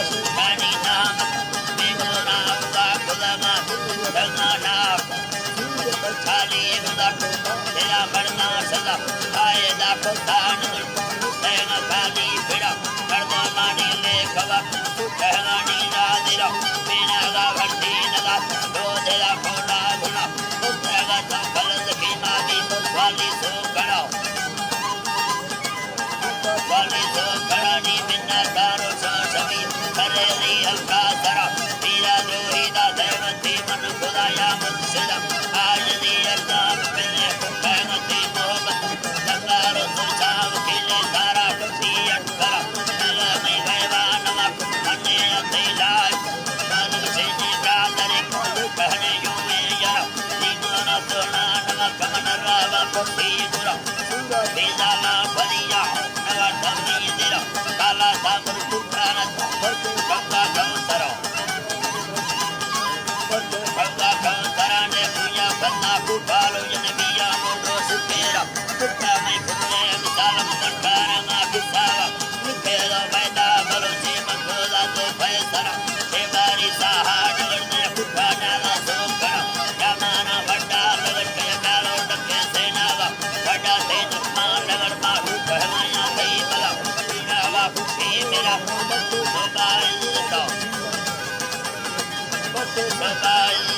Shani Nam, Miguna, Kulama, Dagana, Kali Mudak, Ila Marna Sada, Ayada Kutan, Sena Kali Pida, Kardamani Lekava, Kahani Nadira, Minaga Vandina, Dodela Kona Guna, Uttagata Kalazaki Madi, Wali Sukara, Wali Sukarani Minna Taro Sasami, Kareli Alkatara, Mira Drohida Devanti Manukudaya Mutsida, Ajadi Ardam Pille, Kamati Mohammed, Nagaro Susam Kile Tara, Siyatkara, Nagami Vaivanama, Anneya Teilai, Manu Sini Bradari, Kahane Yume Yara, Nimana Sona Nama Kamana Rava, Sigura, Vidala Padiya, Navatami Dira, Kala Samur Kukrana, Kanga Kautara, Kanga Kautara, Nebuya, Kana Kupalo, Yanavia, Modo Supera, Kukamai Kune, Salam Kantara, Mapisava, Nukela Vaida, Balochi, Makola, Paisara, Evari Saha, Nagarne, Kukana, Sokara, Yamana, Vada, Nagarkaya, Kalo, Nakesenava, Vada, Tenama, Nagarma, Kukamaya, Taimala, Pinava, Kushimira, Soba is the top. Soba is